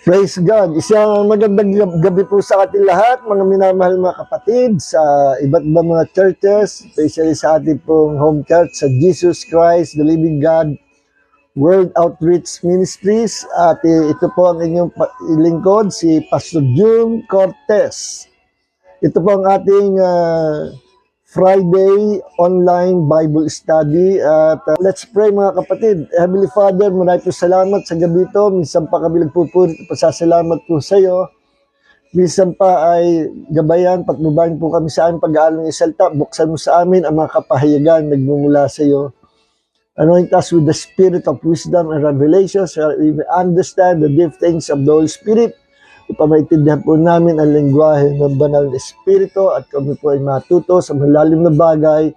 Praise God. Isang magandang gabi po sa ating lahat, mga minamahal mga kapatid sa iba't ibang mga churches, especially sa ating pong home church sa Jesus Christ, the Living God, World Outreach Ministries. At ito po ang inyong lingkod, si Pastor June Cortez. Ito po ang ating Friday online Bible study. At let's pray mga kapatid. Heavenly Father, maraming po salamat sa gabi ito. Minsan pa kami nagpupuri, pasasalamat po sa iyo. Minsan pa ay gabayan, patnubayan po kami sa aming pag-aaral ng salita. Buksan mo sa amin ang mga kapahayagan nagmumula sa iyo. Anoint us with the spirit of wisdom and revelation so we may understand the deep things of the Holy Spirit. Upang maintindihan po namin ang lengguwahe ng banal na Espiritu at kami po ay matuto sa malalim na bagay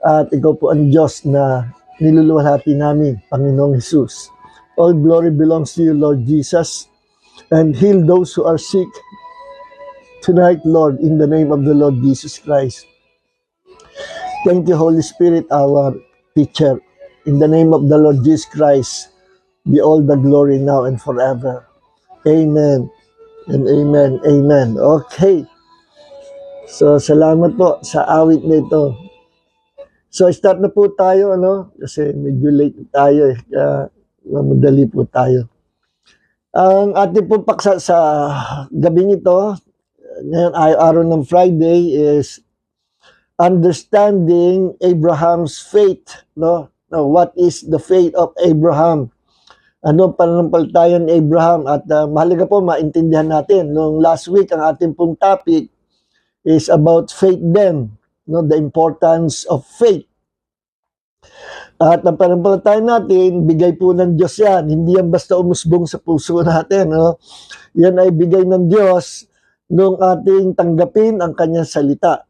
at ikaw po ang Diyos na niluluwalhati namin, Panginoong Jesus. All glory belongs to you, Lord Jesus, and heal those who are sick tonight, Lord, in the name of the Lord Jesus Christ. Thank you, Holy Spirit, our teacher. In the name of the Lord Jesus Christ, be all the glory now and forever. Amen. And amen, amen. Okay. So, salamat po sa awit na ito. So, start na po tayo, kasi medyo late tayo kaya madali po tayo. Ang ating pong paksa sa gabing ito, ngayon araw ng Friday, is understanding Abraham's faith, Now, what is the faith of Abraham? Ano pananampalataya ni Abraham? At mahalaga po maintindihan natin. Nung last week, ang ating pong topic is about faith then, the importance of faith. At ang pananampalataya natin, bigay po ng Diyos yan. Hindi yan basta umusbong sa puso natin. Yan ay bigay ng Diyos nung ating tanggapin ang kanyang salita.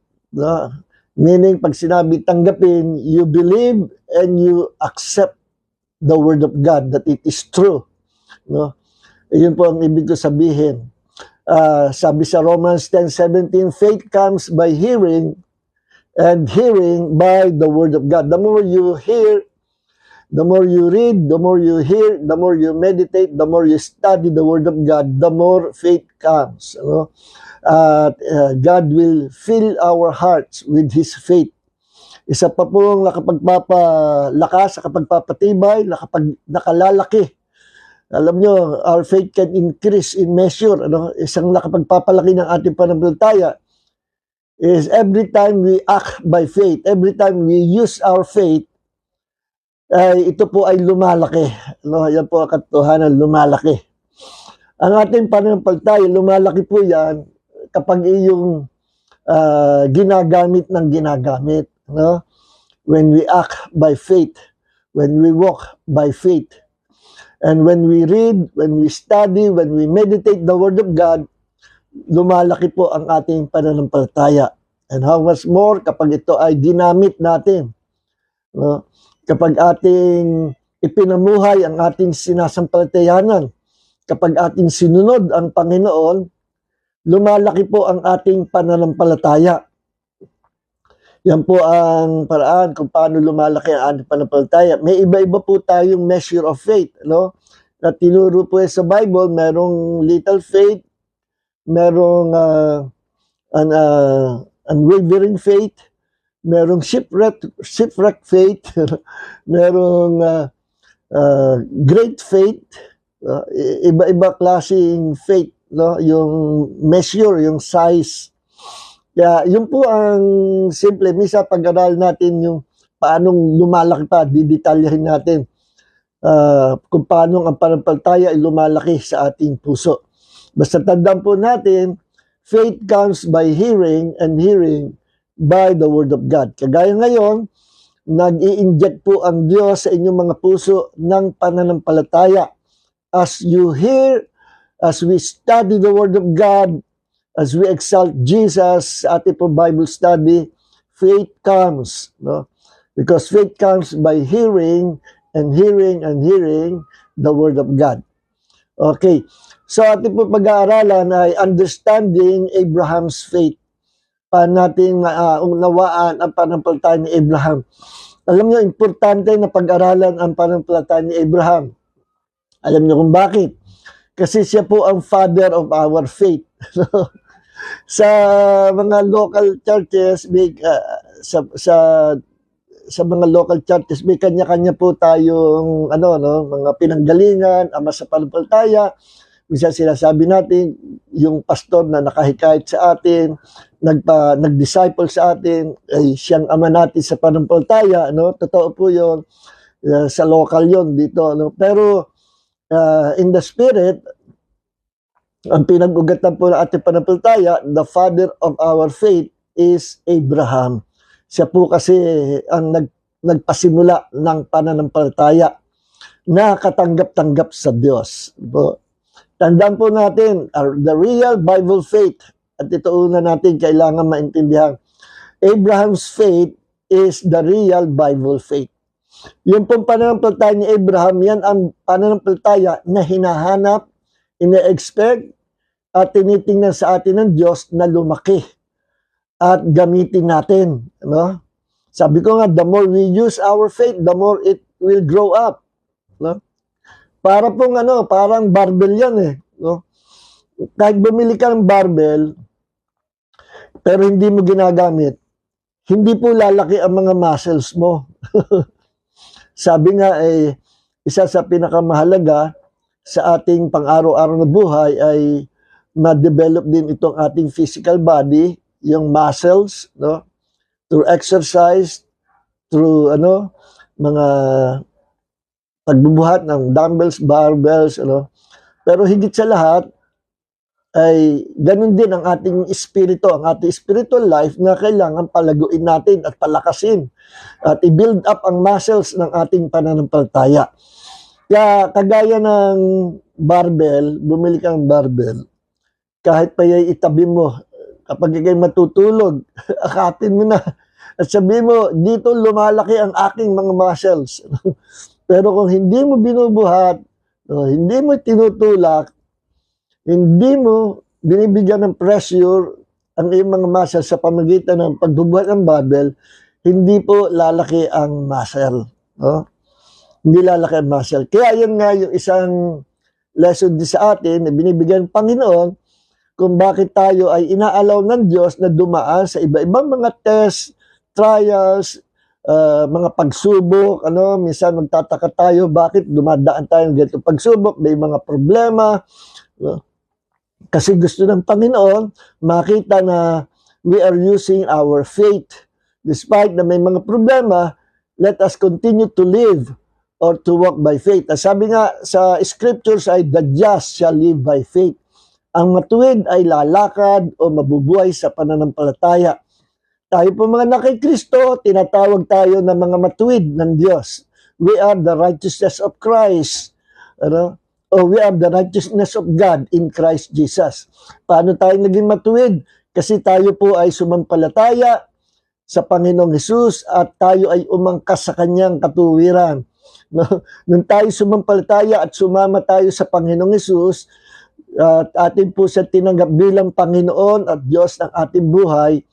Meaning, pag sinabi tanggapin, you believe and you accept the word of God, that it is true. Iyon po ang ibig ko sabihin. Sabi sa Romans 10:17, faith comes by hearing, and hearing by the word of God. The more you hear, the more you read, the more you hear, the more you meditate, the more you study the word of God, the more faith comes. God will fill our hearts with His faith. Isa pa pong nakapagpapalakas, nakapagpapatibay, nakalalaki. Alam nyo, our faith can increase in measure. Isang nakapagpapalaki ng ating pananampalataya is every time we act by faith, every time we use our faith, ito po ay lumalaki. Yan po ang katotohanan, lumalaki. Ang ating pananampalataya, lumalaki po yan kapag iyong ginagamit ng ginagamit. When we act by faith, when we walk by faith, and when we read, when we study, when we meditate the Word of God, lumalaki po ang ating pananampalataya. And how much more kapag ito ay ginamit natin. Kapag ating ipinamuhay ang ating sinasampalatayanan, kapag ating sinunod ang Panginoon, lumalaki po ang ating pananampalataya. Yan po ang paraan kung paano lumalaki ang ating pananampalataya. May iba-iba po tayong measure of faith. Na tinuro po sa Bible, merong little faith, merong unwavering faith, merong shipwreck faith, merong great faith, iba-iba klaseng faith, yung measure, yung size. Kaya yun po ang simple. Misa pag-aral natin yung paanong lumalaki pa, didetalyahin natin kung paano ang pananampalataya ay lumalaki sa ating puso. Basta tandaan po natin, faith comes by hearing and hearing by the word of God. Kagaya ngayon, nag-i-inject po ang Diyos sa inyong mga puso ng pananampalataya. As you hear, as we study the word of God, as we exalt Jesus sa ating po Bible study, faith comes. Because faith comes by hearing and hearing and hearing the Word of God. Okay. So ating po pag-aaralan ay understanding Abraham's faith. Paano natin unawaan ang pananampalataya ni Abraham. Alam niyo, importante na pag-aralan ang pananampalataya ni Abraham. Alam niyo kung bakit? Kasi siya po ang father of our faith. Sa mga local churches, sa mga local churches, may kanya-kanya po tayong mga pinanggalingan, ama sa pananampalataya. Minsan sinasabi natin, yung pastor na nakahikayat sa atin, nag-disciple sa atin, ay siyang ama natin sa pananampalataya, totoo po yun, sa local yon dito, pero in the spirit, ang pinag-ugatan po ng ating pananampalataya, the father of our faith is Abraham. Siya po kasi ang nagpasimula ng pananampalataya na katanggap-tanggap sa Diyos. Tandaan po natin, the real Bible faith, at ito una natin kailangan maintindihan, Abraham's faith is the real Bible faith. Yung pong pananampalataya ni Abraham, yan ang pananampalataya na hinahanap, ina-expect, at tinitingnan sa atin ng Diyos na lumaki at gamitin natin. Sabi ko nga, the more we use our faith, the more it will grow up. Para pong parang barbell yan eh. Kahit bumili ka ng barbell, pero hindi mo ginagamit, hindi po lalaki ang mga muscles mo. Sabi nga isa sa pinakamahalaga sa ating pang-araw-araw na buhay ay ma-develop din itong ating physical body, yung muscles, through exercise, through mga pagbubuhat ng dumbbells, barbells, pero higit sa lahat ay ganun din ang ating espiritu, ang ating spiritual life na kailangan palaguin natin at palakasin at i-build up ang muscles ng ating pananampalataya. Kaya kagaya ng barbell, bumili ka ng barbell, kahit pa itabi mo, kapag ikay matutulog, akapin mo na at sabihin mo, dito lumalaki ang aking mga muscles. Pero kung hindi mo binubuhat, hindi mo tinutulak, hindi mo binibigyan ng pressure ang iyong mga muscles sa pamagitan ng pagbubuhat ng barbell, hindi po lalaki ang muscle. Hindi lalaki ang muscle. Kaya yun nga yung isang lesson din sa atin na binibigyan ng Panginoon kung bakit tayo ay inaalaw ng Diyos na dumaan sa iba-ibang mga tests, trials, mga pagsubok, minsan magtataka tayo bakit dumadaan tayo ng ganitong pagsubok, may mga problema. Kasi gusto ng Panginoon makita na we are using our faith. Despite na may mga problema, let us continue to live or to walk by faith. Sabi nga sa scriptures ay the just shall live by faith. Ang matuwid ay lalakad o mabubuhay sa pananampalataya. Tayo po mga nakay Kristo, tinatawag tayo na mga matuwid ng Diyos. We are the righteousness of Christ. O we are the righteousness of God in Christ Jesus. Paano tayo naging matuwid? Kasi tayo po ay sumampalataya sa Panginoong Hesus at tayo ay umangkas sa kanyang katuwiran. Nung tayo sumampalataya at sumama tayo sa Panginoong Hesus, at atin po siya tinanggap bilang Panginoon at Diyos ng ating buhay,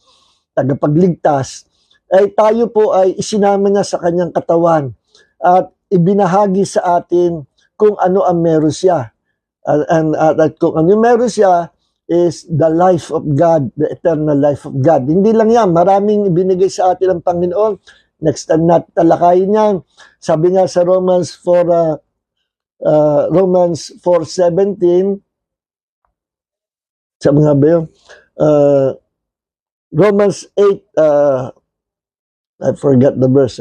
tagapagligtas, ay tayo po ay isinama niya sa kanyang katawan at ibinahagi sa atin kung ano ang meron siya. At kung ano meron siya is the life of God, the eternal life of God. Hindi lang yan, maraming ibinigay sa atin ng Panginoon. Next time natin talakayin yan. Sabi nga sa Romans 4:17, sabi nga ba yun? Romans 8, I forgot the verse.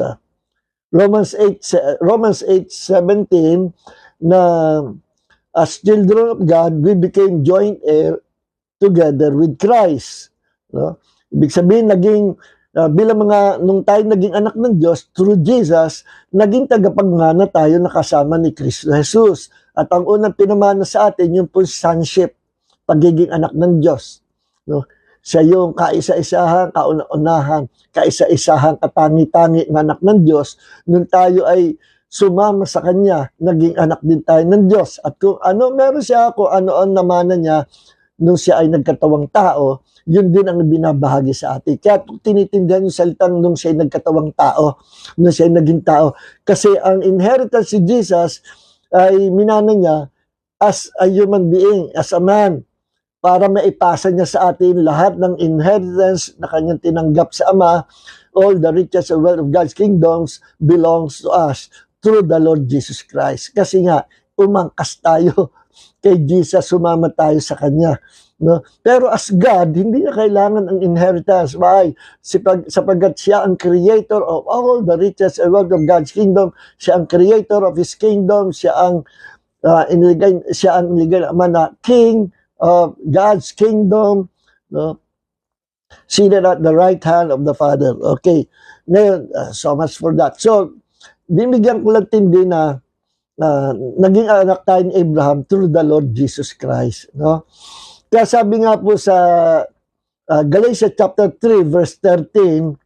Romans 8:17, na as children of God, we became joint heir together with Christ. Ibig sabihin, bilang nung tayo naging anak ng Diyos, through Jesus, naging tagapagmana tayo nakasama ni Kristo Jesus. At ang unang pinamana sa atin, yung po sonship, pagiging anak ng Diyos. Siya yung kaisa-isahang, kauna-unahan, kaisa-isahang katangi-tangi ng anak ng Diyos. Nung tayo ay sumama sa Kanya, naging anak din tayo ng Diyos. At kung ano meron siya, kung ano ang namana niya, nung siya ay nagkatawang tao, yun din ang binabahagi sa atin. Kaya tinitindihan yung salitang nung siya ay nagkatawang tao, nung siya ay naging tao. Kasi ang inheritance si Jesus ay minana niya as a human being, as a man, para maipasa niya sa atin lahat ng inheritance na kanyang tinanggap sa Ama. All the riches and wealth of God's kingdoms belongs to us through the Lord Jesus Christ. Kasi nga, umangkas tayo kay Jesus, sumama tayo sa Kanya. No? Pero as God, hindi niya kailangan ang inheritance. Why? Sapagkat siya ang creator of all the riches and wealth of God's kingdom. Siya ang creator of His kingdom. Siya ang iniligay na king of God's kingdom. No? Seated at the right hand of the Father. Okay. Ngayon, so much for that. So, bibigyan ko lang tindi na naging anak tayo ni Abraham through the Lord Jesus Christ. No? Kaya sabi nga po sa Galatians chapter 3 verse 13,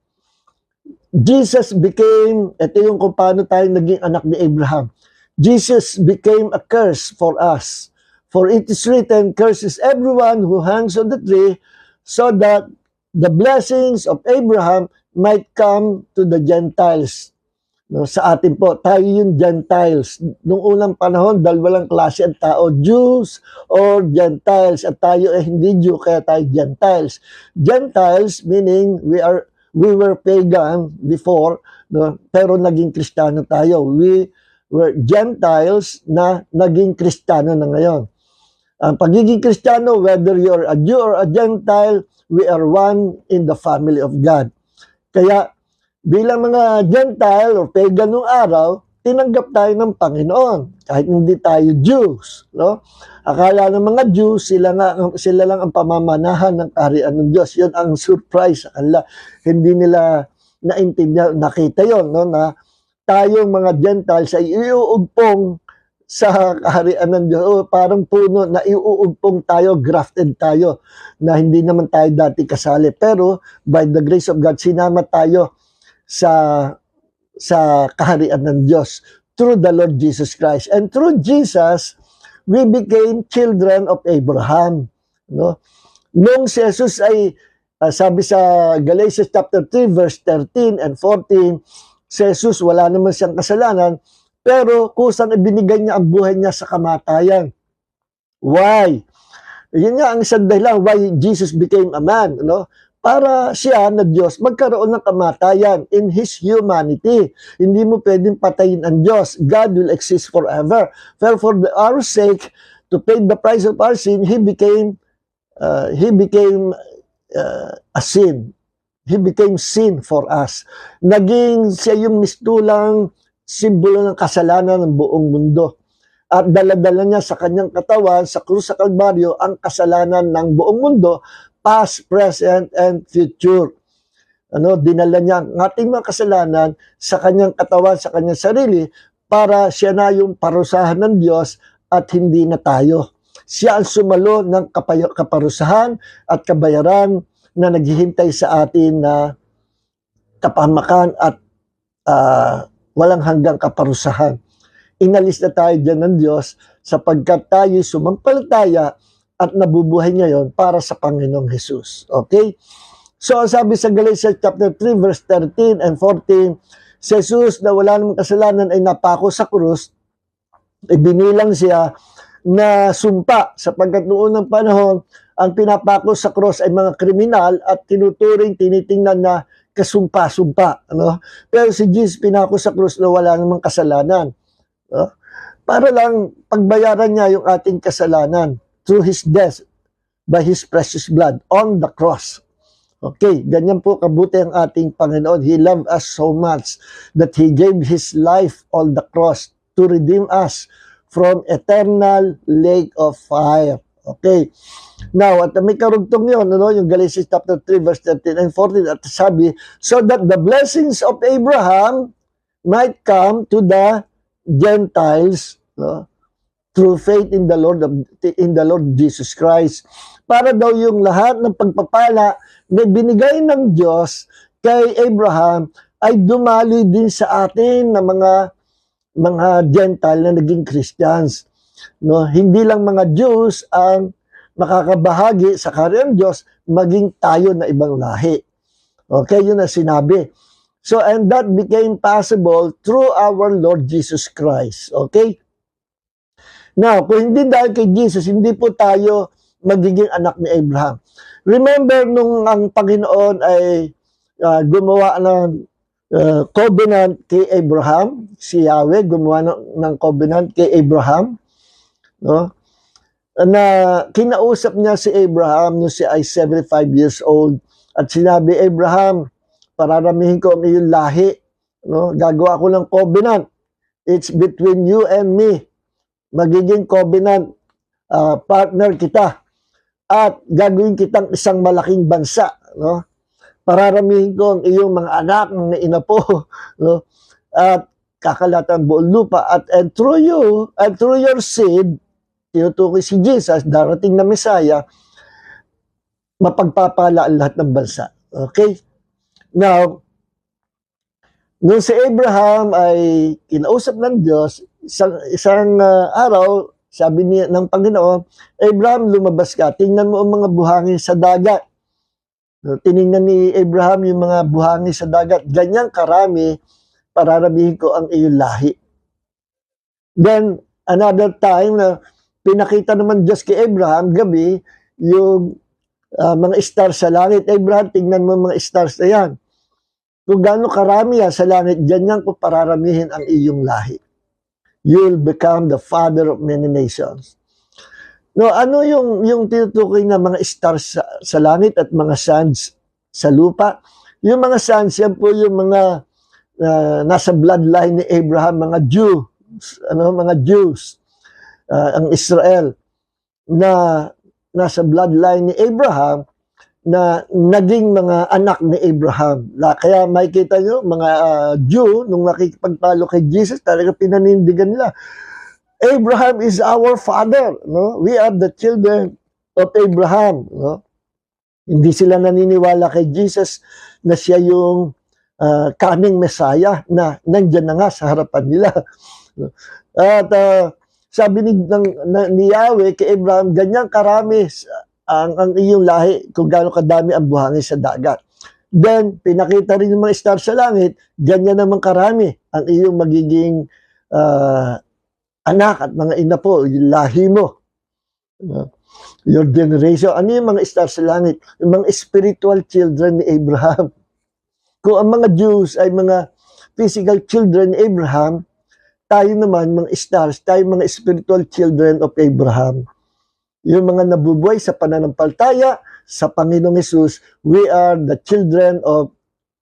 Jesus became, ito yung kung paano tayo naging anak ni Abraham. Jesus became a curse for us. For it is written, curses everyone who hangs on the tree, so that the blessings of Abraham might come to the Gentiles. No, sa atin po, tayo yung Gentiles. Noong unang panahon, dalawang klase ang tao, Jews or Gentiles. At tayo hindi Jew, kaya tayo Gentiles. Gentiles meaning we were pagan before, no? Pero naging Kristiyano tayo. We were Gentiles na naging Kristiyano na ngayon. Ang pagiging Kristiyano, whether you're a Jew or a Gentile, we are one in the family of God. Kaya, bilang mga Gentile o pagan nung araw, tinanggap tayo ng Panginoon. Kahit hindi tayo Jews. No? Akala ng mga Jews, sila lang ang pamamanahan ng kaharian ng Diyos. Yun ang surprise sa kanila. Hindi nila naintindihan, nakita yon, no? Na tayong mga Gentiles ay iuugpong sa kaharian ng Diyos. O, parang puno na iuugpong tayo, grafted tayo, na hindi naman tayo dati kasali. Pero, by the grace of God, sinama tayo sa kaharian ng Diyos through the Lord Jesus Christ. And through Jesus, we became children of Abraham. No? Nung si Jesus ay, sabi sa Galatians chapter 3, verse 13 and 14, si Jesus wala naman siyang kasalanan, pero kusang ibinigay niya ang buhay niya sa kamatayan. Why? Yun nga ang isang dahilan why Jesus became a man. No? Para siya na Diyos magkaroon ng kamatayan in His humanity. Hindi mo pwedeng patayin ang Diyos. God will exist forever. Pero for our sake, to pay the price of our sin, He became a sin. He became sin for us. Naging siya yung mistulang simbolo ng kasalanan ng buong mundo. At dala-dala niya sa kanyang katawan, sa krus sa Kalbaryo, ang kasalanan ng buong mundo, past, present, and future. Dinala niya ang ating mga kasalanan sa kanyang katawan, sa kanyang sarili, para siya na yung parusahan ng Diyos at hindi na tayo. Siya ang sumalo ng kaparusahan at kabayaran na naghihintay sa atin na kapahamakan at walang hanggang kaparusahan. Inalis na tayo dyan ng Diyos sapagkat tayo sumampalataya at nabubuhay ngayon para sa Panginoong Jesus. Okay? So, sabi sa Galatians chapter 3, verse 13 and 14, si Jesus na wala namang kasalanan ay napako sa krus, ibinilang siya na sumpa sapagkat noon ng panahon, ang pinapako sa krus ay mga kriminal at tinitingnan na kasumpa-sumpa. Pero si Jesus pinako sa krus na wala namang kasalanan. Para lang pagbayaran niya yung ating kasalanan through His death by His precious blood on the cross. Okay, ganyan po kabuti ang ating Panginoon. He loved us so much that He gave His life on the cross to redeem us from eternal lake of fire. Okay. Now, at may karugtong yun, yung Galatians chapter 3, verse 13 and 14, at sabi, so that the blessings of Abraham might come to the Gentiles, through faith in the Lord Jesus Christ. Para daw yung lahat ng pagpapala na binigay ng Diyos kay Abraham ay dumaloy din sa atin na mga Gentile na naging Christians. Hindi lang mga Jews ang makakabahagi sa kaharian ng Diyos, maging tayo na ibang lahi. Okay, yun ang sinabi. So, and that became possible through our Lord Jesus Christ. Okay? Now, kung hindi dahil kay Jesus, hindi po tayo magiging anak ni Abraham. Remember, nung ang Panginoon ay gumawa ng covenant kay Abraham, si Yahweh gumawa ng covenant kay Abraham, no? Na kinausap niya si Abraham nung siya ay 75 years old at sinabi, Abraham, pararamihin ko ang iyong lahi, no? Gagawa ko ng covenant. It's between you and me. Magiging covenant partner kita at gagawin kitang isang malaking bansa, no? Pararamihin ko ang iyong mga anak ng inapo, no? At kakalatan buong lupa and through you and through your seed, tinutukoy si Jesus, darating na Messiah, mapagpapala ang lahat ng bansa. Okay? Now, nung si Abraham ay kinausap ng Diyos, isang araw, sabi niya ng Panginoon, Abraham, lumabas ka, tingnan mo ang mga buhangin sa dagat. Tiningnan ni Abraham yung mga buhangin sa dagat. Ganyang karami, pararamihin ko ang iyong lahi. Then, another time na pinakita naman Diyos kay Abraham, gabi, yung mga stars sa langit. Abraham, tingnan mo mga stars na yan. Kung gaano karami yan sa langit, ganyan ko pararamihin ang iyong lahi. You'll become the father of many nations. No, ano yung tinutukoy na mga stars sa langit at mga suns sa lupa? Yung mga suns, yan po yung mga nasa bloodline ni Abraham, mga Jews, ang Israel, na nasa bloodline ni Abraham, na naging mga anak ni Abraham. Kaya makikita nyo, mga Jew, nung nakikipagtalo kay Jesus, talaga pinanindigan nila. Abraham is our father. No? We are the children of Abraham. No? Hindi sila naniniwala kay Jesus na siya yung coming Messiah na nandyan na nga sa harapan nila. At sabi ni Yahweh kay Abraham, ganyan karami ang iyong lahi kung gaano kadami ang buhangin sa dagat. Then, pinakita rin yung mga stars sa langit, ganyan naman karami ang iyong magiging anak at mga inapo, yung lahi mo. Your generation. Ano yung mga stars sa langit? Yung mga spiritual children ni Abraham. Kung ang mga Jews ay mga physical children ni Abraham, tayo naman, mga stars, tayo mga spiritual children of Abraham. Yung mga nabubuhay sa pananampalataya sa Panginoong Hesus, we are the children of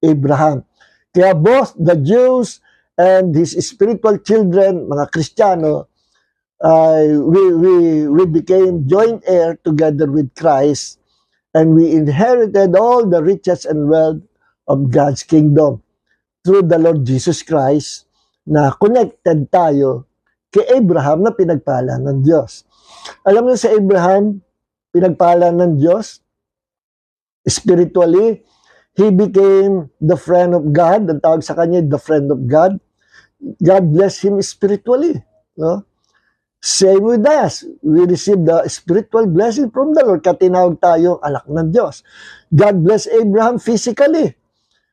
Abraham. Kaya both the Jews and his spiritual children, mga Kristiyano, we became joint heir together with Christ, and we inherited all the riches and wealth of God's kingdom through the Lord Jesus Christ, na connected tayo kay Abraham na pinagpala ng Diyos. Alam niyo sa Abraham, pinagpala ng Diyos, spiritually, he became the friend of God. Ang tawag sa kanya, the friend of God. God bless him spiritually. No? Same with us. We receive the spiritual blessing from the Lord. Katinawag tayo anak ng Diyos. God bless Abraham physically.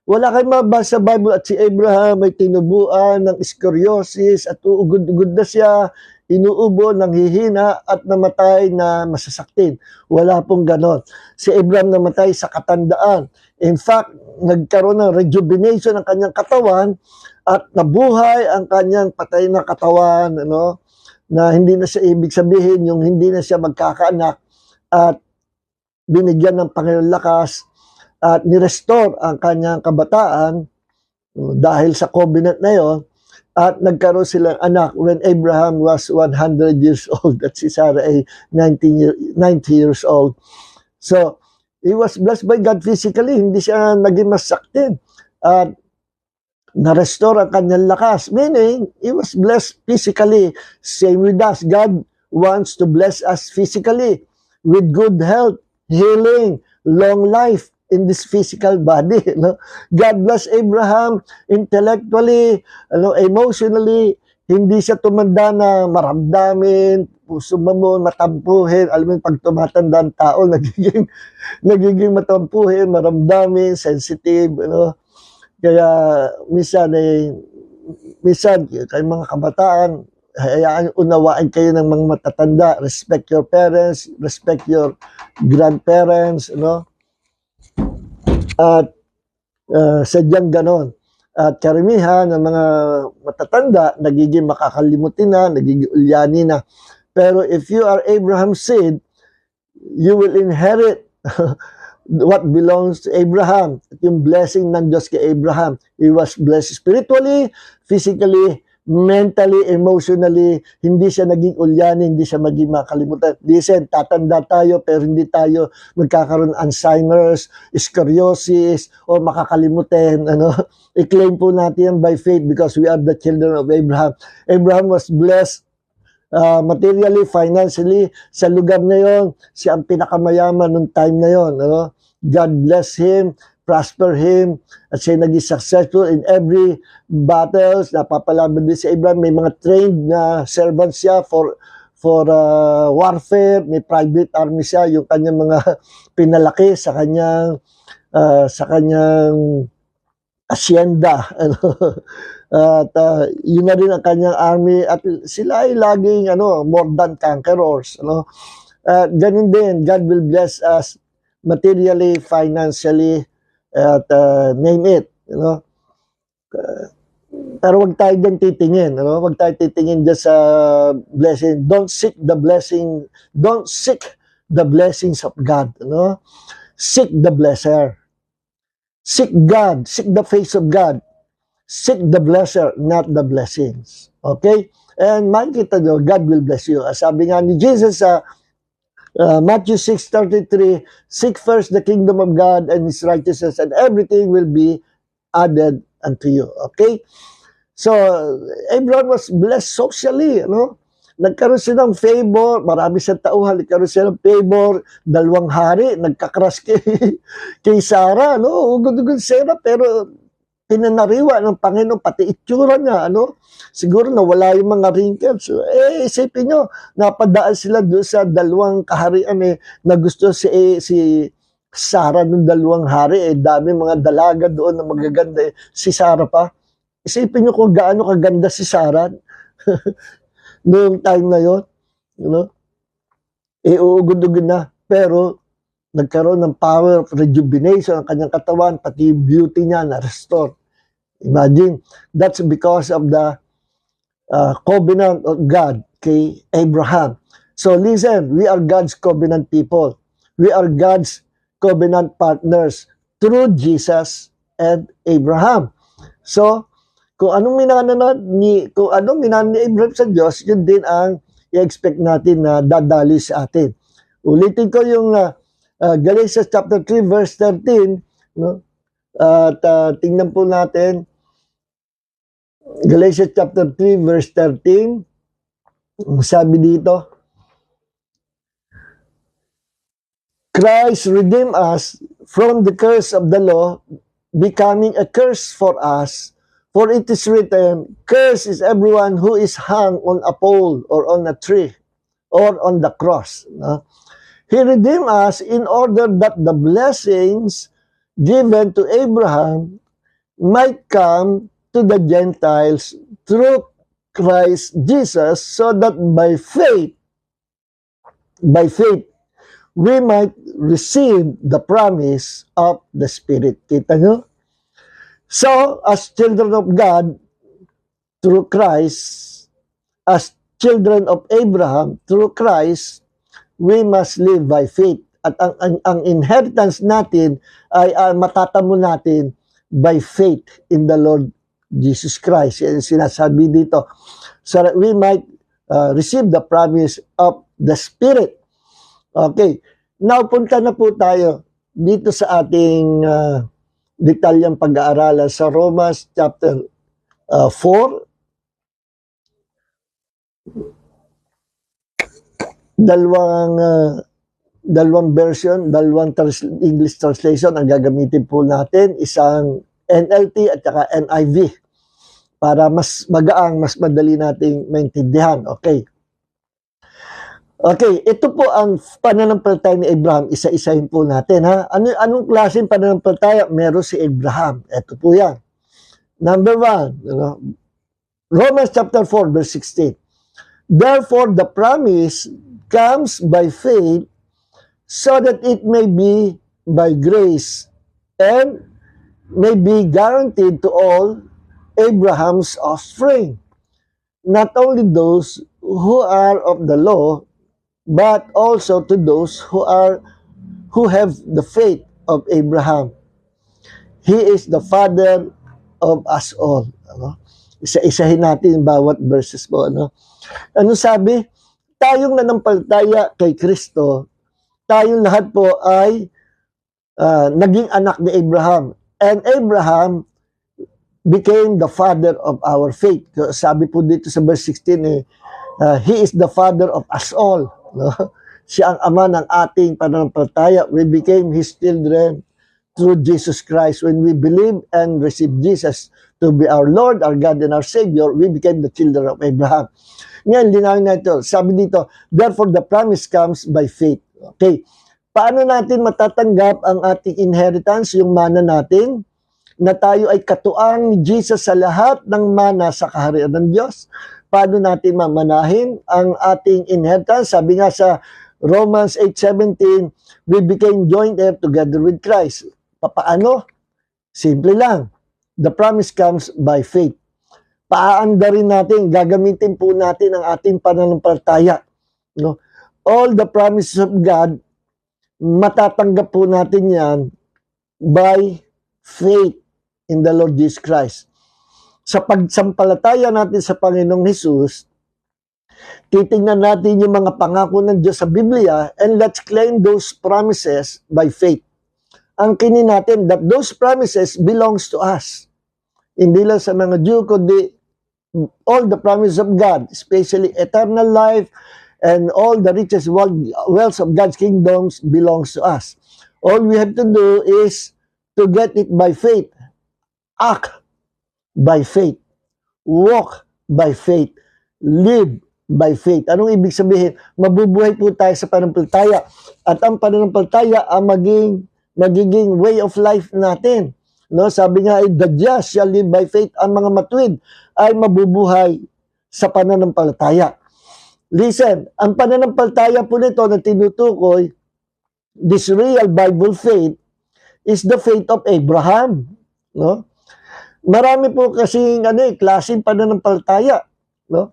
Wala kayong mabasa sa Bible at si Abraham ay tinubuan ng scoliosis at uugod-ugod na siya, inuubo, nanghihina at namatay na masasaktin. Wala pong ganon. Si Abraham namatay sa katandaan. In fact, nagkaroon ng rejuvenation ng kanyang katawan at nabuhay ang kanyang patay na katawan, ano, na hindi na siya, ibig sabihin, yung hindi na siya magkakaanak, at binigyan ng Panginoon lakas at nirestore ang kanyang kabataan dahil sa covenant na yon, at nagkaroon silang anak when Abraham was 100 years old at si Sarah ay 90 years old. So, he was blessed by God physically, hindi siya naging masaktin. At na-restore ang kanyang lakas, meaning he was blessed physically. Same with us. God wants to bless us physically with good health, healing, long life in this physical body. No? God bless Abraham intellectually, emotionally. Hindi siya tumanda na maramdamin, puso mamon, matampuhin. Alam mo, pag tumatanda ang tao, nagiging matampuhin, maramdamin, sensitive. Kaya minsan kay mga kabataan, hayaan, unawain kayo ng mga matatanda. Respect your parents, respect your grandparents, no? At sadyang ganon. At karamihan ng mga matatanda, nagiging makakalimutin na, nagiging ulyani na. Pero if you are Abraham's seed, you will inherit what belongs to Abraham. At yung blessing ng Diyos kay Abraham. He was blessed spiritually, physically, mentally, emotionally. Hindi siya naging ulyani, hindi siya maging makalimutan. Listen, tatanda tayo pero hindi tayo magkakaroon ng Alzheimer's, scoliosis, o makakalimutan. I-claim po natin yan by faith because we are the children of Abraham. Abraham was blessed materially, financially. Sa lugar na yon, siya ang pinakamayaman nung time na yon. God bless him, prosper him, at siya naging successful in every battles. Napapalaban din si Abraham. May mga trained na servants siya for warfare. May private army siya. Yung kanyang mga pinalaki sa kanyang asyenda. At yun na rin ang kanyang army. At sila ay laging more than conquerors. Ganun din, God will bless us materially, financially, at name it. Pero wag tayo din titingin. Wag tayo titingin dyan sa blessing. Don't seek the blessing. Don't seek the blessings of God. Seek the blesser. Seek God. Seek the face of God. Seek the blesser, not the blessings. Okay? And makikita nyo, God will bless you. Sabi nga ni Jesus sa Matthew 6:33, seek first the kingdom of God and His righteousness, and everything will be added unto you. Okay? So, Abraham was blessed socially. Nagkaroon siya ng favor, marami siyang tauhan, nagkaroon siya ng favor, 2 hari, nagkakrush kay Sarah, ugod-ugod Sarah, pero pinanariwa ng Panginoon, pati itsura niya, siguro nawala yung mga wrinkles. Isipin nyo, napadaan sila doon sa 2 kaharian na gusto si Sarah ng 2 hari, dami mga dalaga doon na magaganda. Si Sarah pa. Isipin nyo kung gaano kaganda si Sarah noong time na yun. Uugod-ugod na. Pero nagkaroon ng power of rejuvenation ang kanyang katawan, pati beauty niya na-restore. Imagine, that's because of the covenant of God kay Abraham. So listen, we are God's covenant people. We are God's covenant partners through Jesus and Abraham. So, kung anong minana ni Abraham sa Diyos, yun din ang i-expect natin na dadali sa atin. Ulitin ko yung Galatians chapter 3 verse 13, at tingnan po natin Galatians chapter 3 verse 13. Sabi dito, Christ redeemed us from the curse of the law, becoming a curse for us. For it is written, cursed is everyone who is hung on a pole or on a tree or on the cross. He redeemed us in order that the blessings given to Abraham might come to the Gentiles through Christ Jesus, so that by faith, we might receive the promise of the Spirit. Kita nyo? So, as children of God, through Christ, as children of Abraham, through Christ, we must live by faith. At ang inheritance natin ay matatamo natin by faith in the Lord Jesus Christ. Yan sinasabi dito. So that we might receive the promise of the Spirit. Okay. Now, punta na po tayo dito sa ating detalyang pag-aaralan sa Romans chapter 4. Dalawang version, English translation ang gagamitin po natin. Isang NLT at saka NIV para mas magaang, mas madali nating maintindihan. Okay. Okay, ito po ang pananampalataya ni Abraham. Isa-isahin po natin, ha? Anong klaseng pananampalataya meron si Abraham? Ito po yan. Number 1, Romans chapter 4, verse 16. Therefore, the promise comes by faith, so that it may be by grace and may be guaranteed to all Abraham's offspring, not only those who are of the law, but also to those who have the faith of Abraham. He is the father of us all. Ano? Isa-isahin natin yung bawat verses po. Ano sabi? Tayong nanampalataya kay Kristo, tayong lahat po ay naging anak ni Abraham. And Abraham became the father of our faith. Sabi po dito sa verse 16, he is the father of us all. No? Siya ang ama ng ating pananampalataya. We became his children through Jesus Christ. When we believe and receive Jesus to be our Lord, our God, and our Savior, we became the children of Abraham. Ngayon, linawin na ito. Sabi dito, therefore the promise comes by faith. Okay. Paano natin matatanggap ang ating inheritance, yung mana natin, na tayo ay katuang ni Jesus sa lahat ng mana sa kaharian ng Diyos? Paano natin mamanahin ang ating inheritance? Sabi nga sa Romans 8:17, we became joint heir together with Christ. Paano? Simple lang. The promise comes by faith. Paaanda rin natin, gagamitin po natin ang ating pananampalataya. No? All the promises of God, matatanggap po natin yan by faith in the Lord Jesus Christ. Sa pagsampalataya natin sa Panginoong Hesus, titingnan natin yung mga pangako ng Diyos sa Biblia, and let's claim those promises by faith. Ang kinin natin that those promises belongs to us. Hindi lang sa mga Jew, kundi all the promises of God, especially eternal life and all the riches, wealth of God's kingdoms belongs to us. All we have to do is to get it by faith. Act by faith. Walk by faith. Live by faith. Anong ibig sabihin? Mabubuhay po tayo sa pananampalataya. At ang pananampalataya ang magiging way of life natin. No, sabi nga, the just shall live by faith. Ang mga matuwid ay mabubuhay sa pananampalataya. Listen, ang pananampalataya po nito na tinutukoy, this real Bible faith, is the faith of Abraham. No? Marami po kasing klaseng pananampalataya. No?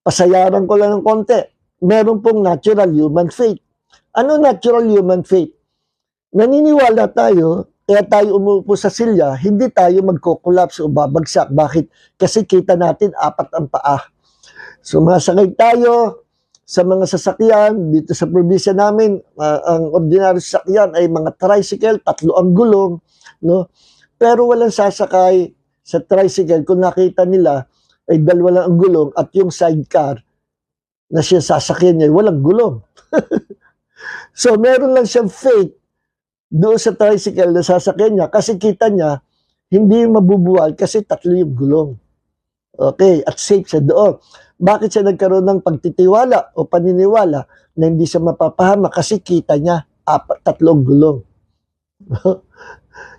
Pasayaran ko lang ng konti. Meron pong natural human faith. Ano natural human faith? Naniniwala tayo, kaya tayo umupo sa silya, hindi tayo magkukulaps o babagsak. Bakit? Kasi kita natin apat ang paa. Sumasakay tayo sa mga sasakyan. Dito sa probinsya namin, ang ordinary sasakyan ay mga tricycle, 3 ang gulong. No? Pero walang sasakay sa tricycle. Kung nakita nila, ay 2 lang ang gulong at yung sidecar na siya sasakyan niya, walang gulong. So, meron lang siyang faith doon sa tricycle na sasakyan niya kasi kita niya, hindi mabubuwal kasi 3 yung gulong. Okay, at safe siya doon. Bakit siya nagkaroon ng pagtitiwala o paniniwala na hindi siya mapapahama? Kasi kita niya 3 gulong.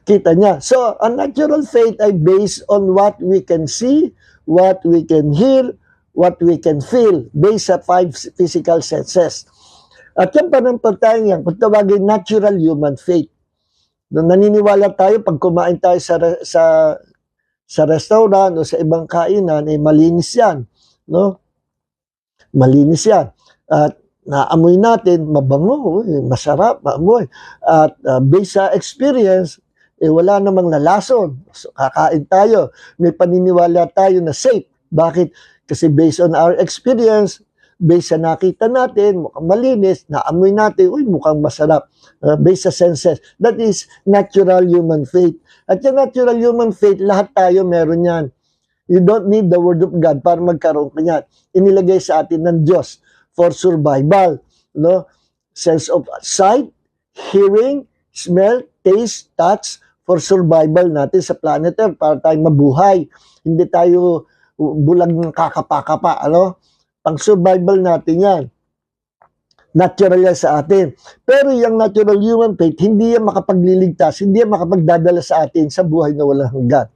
Kita niya. So, a natural faith ay based on what we can see, what we can hear, what we can feel, based sa 5 physical senses. At yung pananampalataya yan, kung tawagin natural human faith. Nung naniniwala tayo, pag kumain tayo sa restaurant o sa ibang kainan, malinis yan. No? Malinis yan. At naamoy natin, mabango, masarap, maamoy. At based sa experience, wala namang nalason. So, kakain tayo. May paniniwala tayo na safe. Bakit? Kasi based on our experience, based sa nakita natin, mukhang malinis, naamoy natin, mukhang masarap. Based sa senses. That is natural human faith. At yung natural human faith, lahat tayo meron yan. You don't need the word of God para magkaroon ka yan. Inilagay sa atin ng Diyos for survival. No? Sense of sight, hearing, smell, taste, touch, for survival natin sa planet Earth para tayo mabuhay. Hindi tayo bulag ng kakapa-kapa. Pang survival natin yan. Natural yan sa atin. Pero yung natural human faith, hindi yan makapagliligtas, hindi yan makapagdadala sa atin sa buhay na walang hanggan.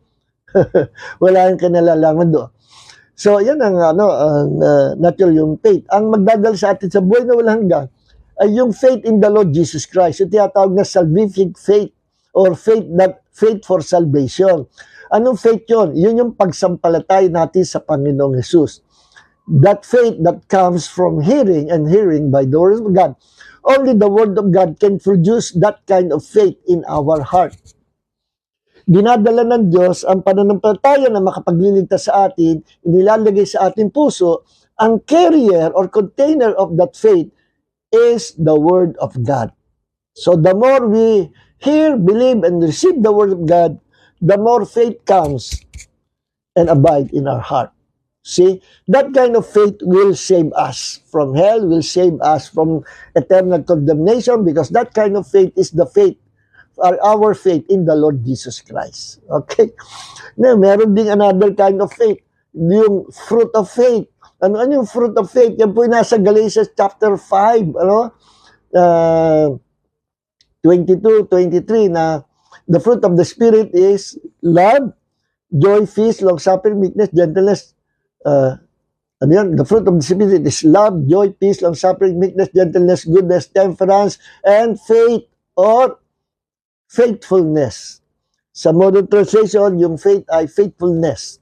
Wala yung kinalalaman doon. So, yan ang natural yung faith. Ang magdadala sa atin sa buhay na walang hanggan ay yung faith in the Lord Jesus Christ. Yung tinatawag na salvific faith or faith for salvation. Anong faith yun? Yun yung pagsampalatay natin sa Panginoong Jesus. That faith that comes from hearing and hearing by the Word of God. Only the Word of God can produce that kind of faith in our heart. Dinadala ng Diyos ang pananampalataya na makapagliligtas sa atin, inilalagay sa ating puso, ang carrier or container of that faith is the Word of God. So the more we hear, believe, and receive the Word of God, the more faith comes and abide in our heart. See, that kind of faith will save us from hell, will save us from eternal condemnation, because that kind of faith is the faith, our faith in the Lord Jesus Christ. Okay? Now, meron ding another kind of faith, yung fruit of faith. Ano yung fruit of faith? Yan po yung nasa Galatians chapter 5, 22, 23, na the fruit of the Spirit is love, joy, peace, long-suffering, meekness, gentleness. The fruit of the Spirit is love, joy, peace, long-suffering, meekness, gentleness, goodness, temperance, and faith or faithfulness. Sa modern translation, yung faith ay faithfulness.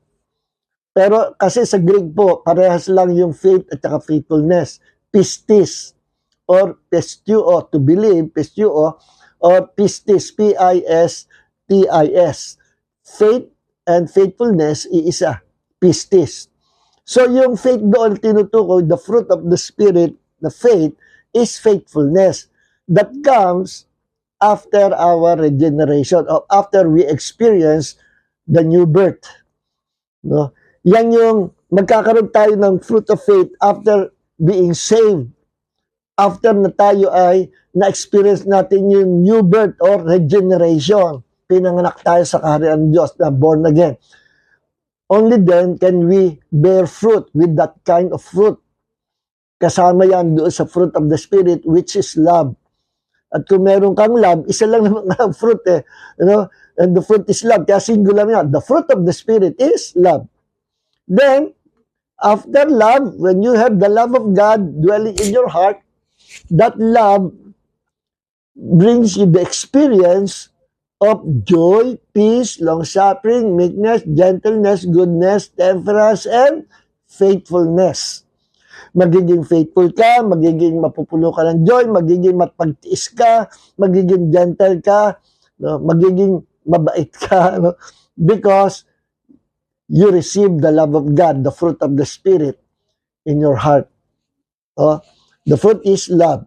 Pero kasi sa Greek po, parehas lang yung faith at saka faithfulness. Pistis or pistuo, to believe, pistuo, or pistis, P-I-S-T-I-S. Faith and faithfulness, iisa, pistis. So yung faith doon tinutukoy, the fruit of the Spirit, the faith, is faithfulness. That comes after our regeneration, or after we experience the new birth. No? Yan yung magkakaroon tayo ng fruit of faith after being saved. After na tayo ay na-experience natin yung new birth or regeneration. Pinanganak tayo sa kaharian ng Diyos na born again. Only then can we bear fruit with that kind of fruit. Kasama yan doon sa fruit of the Spirit, which is love. At kung meron kang love, isa lang naman ang fruit eh. And the fruit is love. Kaya singular yan. The fruit of the Spirit is love. Then, after love, when you have the love of God dwelling in your heart, that love brings you the experience of joy, peace, long-suffering, meekness, gentleness, goodness, temperance, and faithfulness. Magiging faithful ka, magiging mapupuno ka ng joy, magiging mapagtiis ka, magiging gentle ka, magiging mabait ka, because you receive the love of God, the fruit of the Spirit in your heart. The fruit is love.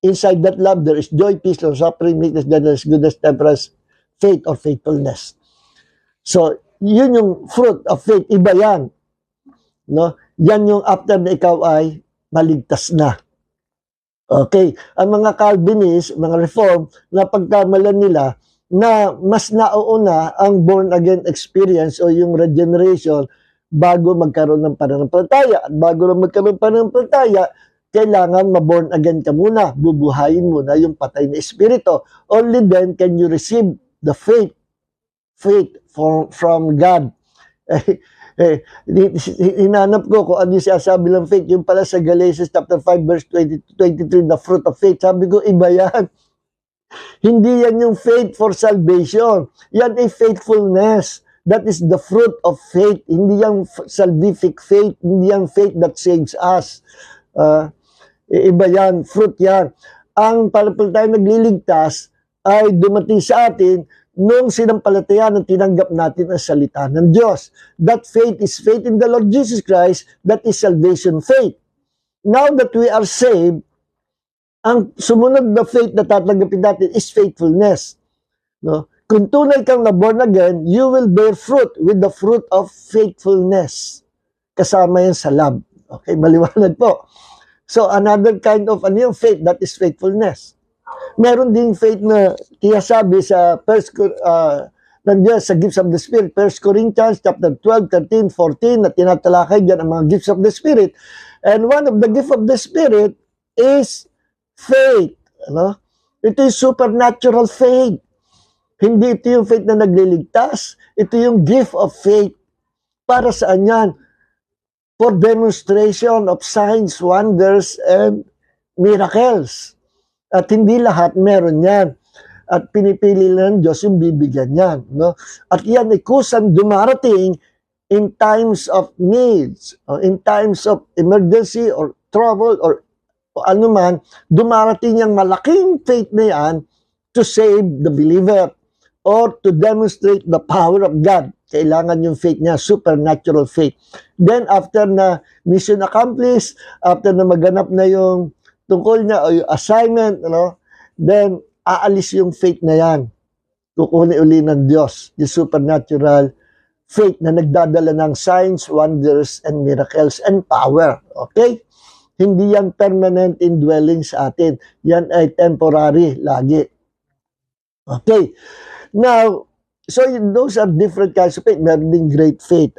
Inside that love, there is joy, peace, long-suffering, meekness, gentleness, goodness, temperance, faith or faithfulness. So, yun yung fruit of faith. Iba yan. No? Yan yung after na ikaw ay maligtas na. Okay. Ang mga Calvinist, mga Reform, na pagkamalan nila na mas nauuna ang born-again experience o yung regeneration bago magkaroon ng pananampalataya. At bago na magkaroon ng pananampalataya, kailangan ma-born again ka muna. Bubuhayin mo na yung patay na espiritu. Only then can you receive the faith from God. Hinanap ko kung ano yung sinasabi ng faith. Yung pala sa Galatians chapter 5 verse 20-23, the fruit of faith. Sabi ko, iba yan. Hindi yan yung faith for salvation. Yan ay faithfulness. That is the fruit of faith. Hindi yung salvific faith. Hindi yung faith that saves us. Iba yan. Fruit yan. Ang palapalataya nagliligtas ay dumating sa atin nung sinampalataya ng tinanggap natin ang salita ng Diyos. That faith is faith in the Lord Jesus Christ. That is salvation faith. Now that we are saved, ang sumunod na faith na tatanggapin natin is faithfulness. No? Kung tunay kang na born again, you will bear fruit with the fruit of faithfulness. Kasama yan sa love. Okay, maliwanag po. So, another kind of faith, that is faithfulness. Meron ding faith na tiyasabi sa nandiyan sa gifts of the Spirit, 1 Corinthians chapter 12, 13, 14, na tinatalakay dyan ang mga gifts of the Spirit. And one of the gifts of the Spirit is faith. Ito yung supernatural faith. Hindi ito yung faith na nagliligtas. Ito yung gift of faith. Para saan yan? for demonstration of signs, wonders, and miracles. At hindi lahat meron yan. At pinipili lang ng Diyos yung bibigyan yan. No? At yan ay kusang dumarating in times of needs, or in times of emergency or trouble or ano man, dumarating yung malaking faith na yan to save the believer or to demonstrate the power of God. Kailangan yung faith niya, supernatural faith. Then after na mission accomplished, after na maganap na yung tungkol niya o yung assignment, then aalis yung faith na yan. Kukunin uli ng Diyos, yung supernatural faith na nagdadala ng signs, wonders, and miracles, and power. Okay? Hindi yan permanent indwelling sa atin. Yan ay temporary lagi. Okay. Now, so those are different kinds of faith. Meron ding great faith.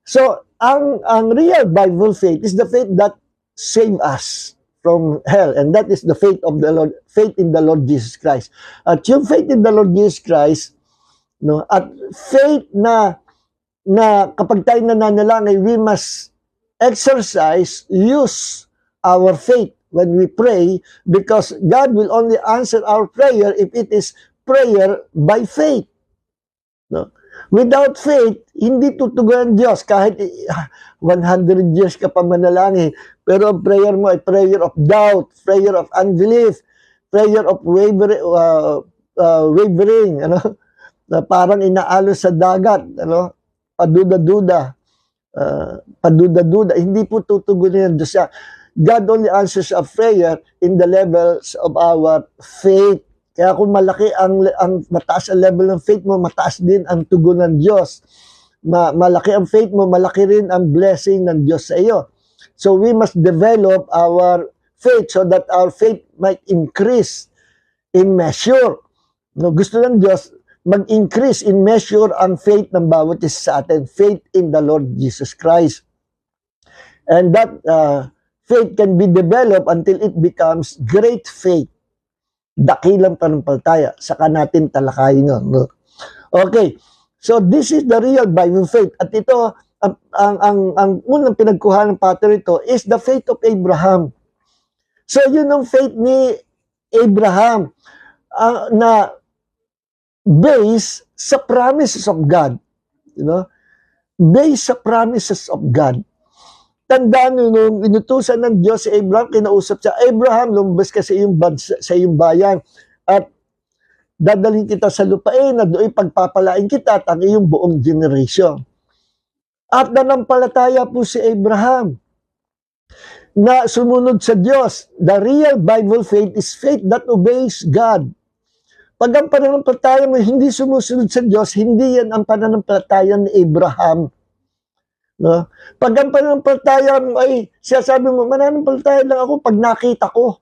So, ang real Bible faith is the faith that save us from hell. And that is the faith of the Lord, faith in the Lord Jesus Christ. At yung faith in the Lord Jesus Christ, at faith na kapag tayo nananalangin, we must exercise, use our faith when we pray, because God will only answer our prayer if it is prayer by faith. Without faith, hindi tutugunan ng Diyos kahit 100 years ka pa manalangin. Pero ang prayer mo ay prayer of doubt, prayer of unbelief, prayer of wavering, na parang inaalo sa dagat, paduda-duda, hindi po tutugunin ng Diyos. God only answers a prayer in the levels of our faith. Kaya kung malaki ang mataas ang level ng faith mo, mataas din ang tugon ng Diyos. Malaki ang faith mo, malaki rin ang blessing ng Diyos sa iyo. So we must develop our faith so that our faith might increase in measure. Gusto ng Diyos mag-increase in measure ang faith ng bawat isa sa atin. Faith in the Lord Jesus Christ. And that faith can be developed until it becomes great faith. Dakilang pananampalataya. Saka natin talakayin yun. Okay. So this is the real Bible faith. At ito, ang unang pinagkuha ng pattern ito is the faith of Abraham. So yun ang faith ni Abraham na based sa promises of God. Based sa promises of God. Tandaan nyo, nung inutusan ng Diyos si Abraham, kinausap siya, Abraham, lumabas ka sa iyong bayan at dadalhin kita sa lupain na doon pagpapalain kita at ang iyong buong generation. At nanampalataya po si Abraham na sumunod sa Diyos. The real Bible faith is faith that obeys God. Pag ang pananampalataya mo hindi sumusunod sa Diyos, hindi yan ang pananampalataya ni Abraham. Pag ang pananampalataya mo ay siyasabi mo, mananampalataya lang ako pag nakita ko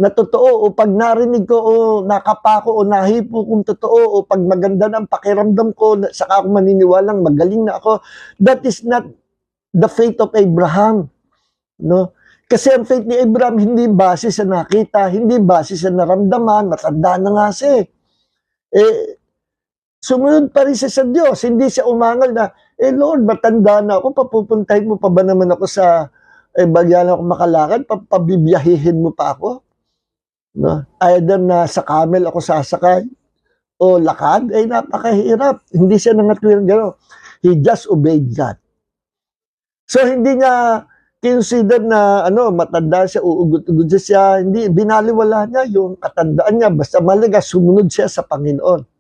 na totoo, o pag narinig ko, o nakapa ko, o nahipo kong totoo, o pag maganda ng pakiramdam ko, saka ako maniniwalang magaling na ako. That is not the faith of Abraham. Kasi ang faith ni Abraham hindi base sa nakita, hindi base sa naramdaman, matanda na nga siya. Sumunod pa rin siya sa Diyos, hindi siya umangal na, Lord, matanda na ako, papupuntahin mo pa ba naman ako sa, bagyan ako makalakad, pabibiyahihin mo pa ako? Either na sa camel ako sasakay, o lakad, napakahirap. Hindi siya nangatwirang gano'n. He just obeyed God. So, hindi niya consider na, matanda siya, uugot-ugot siya, hindi, binaliwala niya yung katandaan niya, basta malaga, sumunod siya sa Panginoon.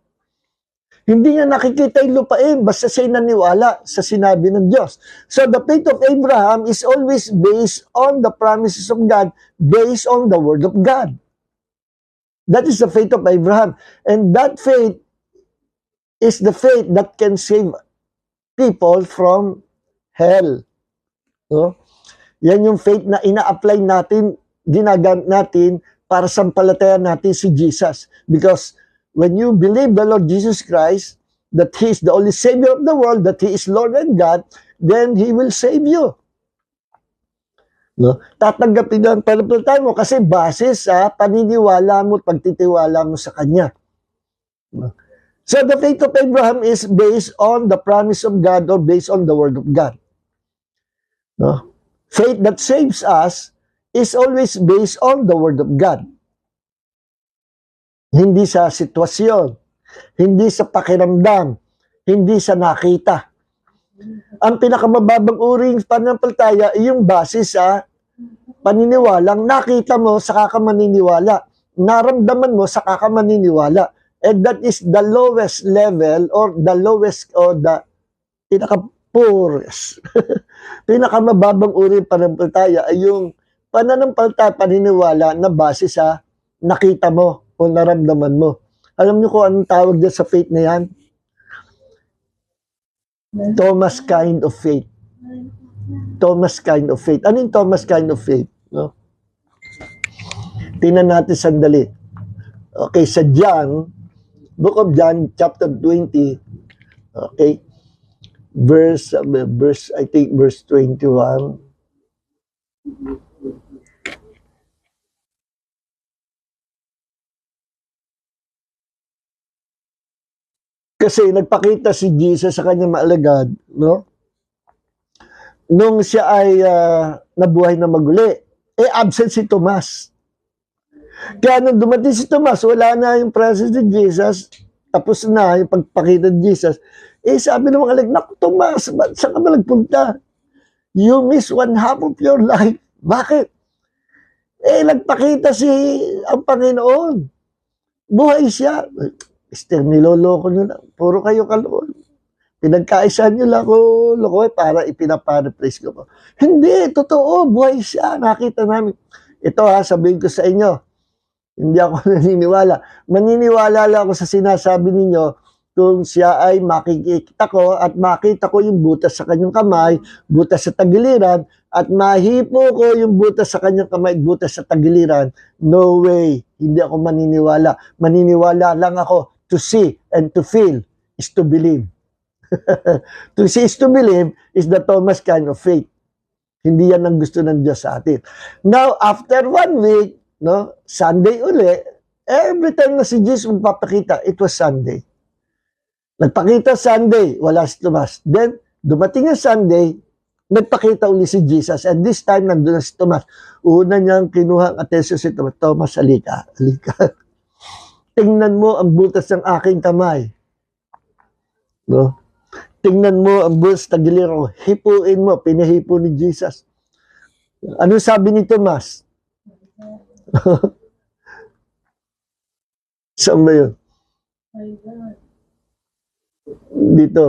Hindi niya nakikita yung lupain, basta siya naniwala sa sinabi ng Diyos. So the faith of Abraham is always based on the promises of God, based on the Word of God. That is the faith of Abraham. And that faith is the faith that can save people from hell. Yan yung faith na ina-apply natin, ginagamit natin para sampalatayan natin si Jesus. Because when you believe the Lord Jesus Christ, that He is the only Savior of the world, that He is Lord and God, then He will save you. Tatanggapin ang pananampalataya mo kasi base sa paniniwala mo at pagtitiwala mo sa Kanya. So the faith of Abraham is based on the promise of God or based on the Word of God. No? Faith that saves us is always based on the Word of God. Hindi sa sitwasyon, hindi sa pakiramdam, hindi sa nakita. Ang pinakamababang uring pananampalataya ay yung base sa paniniwalang nakita mo, saka ka maniniwala. Naramdaman mo, saka ka maniniwala. And that is the lowest level or the lowest or the pinaka-poorest. Pinakamababang uri ng pananampalataya ay yung pananampalataya, paniniwala na base sa nakita mo o naramdaman mo. Alam niyo kung anong tawag dyan sa faith na yan? Thomas kind of faith. Thomas kind of faith. Ano yung Thomas kind of faith? No? Tingnan natin sandali. Okay, sa John, Book of John, chapter 20, okay, verse, I think verse 21. Kasi nagpakita si Jesus sa kanyang maalagad, no? Nung siya ay nabuhay na maguli, absent si Tomas. Kaya nung dumating si Tomas, wala na yung presence ni Jesus, tapos na yung pagpakita ni Jesus. Sabi ng mga alagad, naku Tomas, saan ka ba nagpunta? You miss one half of your life. Bakit? Nagpakita ang Panginoon. Buhay siya. Niloloko nyo lang. Puro kayo kaloko. Pinagkaisan nyo lang ako, loko, para ipinapa-replace ko po. Hindi, totoo, buhay siya. Nakita namin. Ito sabihin ko sa inyo, hindi ako naniniwala. Maniniwala lang ako sa sinasabi ninyo kung siya ay makikita ko at makita ko yung butas sa kanyang kamay, butas sa tagiliran, at mahipo ko yung butas sa kanyang kamay, butas sa tagiliran. No way. Hindi ako maniniwala. Maniniwala lang ako. To see and to feel is to believe. To see is to believe is the Thomas kind of faith. Hindi yan ang gusto ng Diyos sa atin. Now, after 1 week, no, Sunday uli, every time na si Jesus magpapakita, it was Sunday. Nagpakita Sunday, wala si Tomas. Then, dumating ang Sunday, nagpakita uli si Jesus. And this time, nandun na si Tomas. Una niyang kinuha ang atensyon si Tomas. Tomas, halika, halika. Tingnan mo ang butas ng aking kamay. No? Tingnan mo ang butas ng tagiliran. Hipuin mo. Pinahipo ni Jesus. Ano sabi ni Tomas? Saan ba yun? Dito.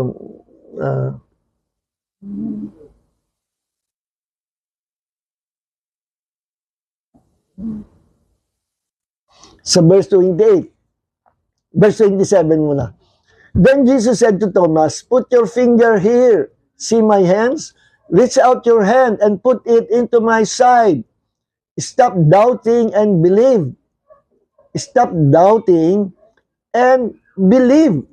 Sa verse 28. Verse 27 muna. Then Jesus said to Thomas, put your finger here. See my hands? Reach out your hand and put it into my side. Stop doubting and believe. Stop doubting and believe.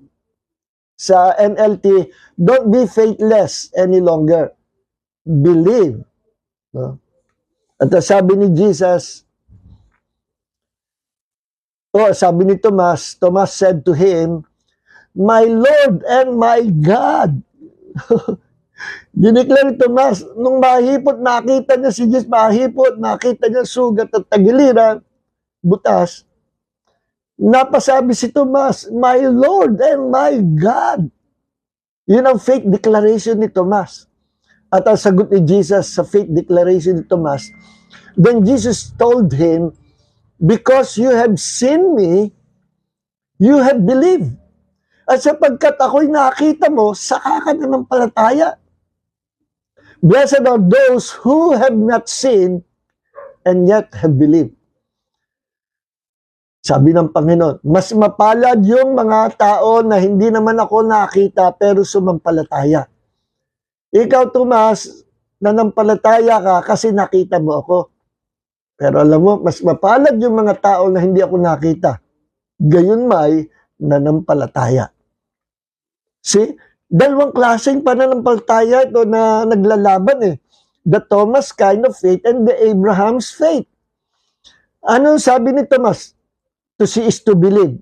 Sa NLT, don't be faithless any longer. Believe. No? At sabi ni Jesus, sabi ni Thomas, Thomas said to him, my Lord and my God. Dineclare ni Thomas, nung mahipot, nakita niya si Jesus, mahipot, nakita niya sugat at tagiliran, butas, napasabi si Thomas, my Lord and my God. Yun ang faith declaration ni Thomas. At ang sagot ni Jesus sa faith declaration ni Thomas, then Jesus told him, because you have seen me, you have believed. At sapagkat ako'y nakita mo, saka ka nanampalataya. Blessed are those who have not seen and yet have believed. Sabi ng Panginoon, mas mapalad yung mga tao na hindi naman ako nakita pero sumampalataya. Ikaw, Tomas, nanampalataya ka kasi nakita mo ako. Pero alam mo, mas mapalad yung mga tao na hindi ako nakita. Gayon may nanampalataya. See? Dalawang klaseng pananampalataya ito na naglalaban eh. The Thomas kind of faith and the Abraham's faith. Ano sabi ni Thomas? To see is to believe.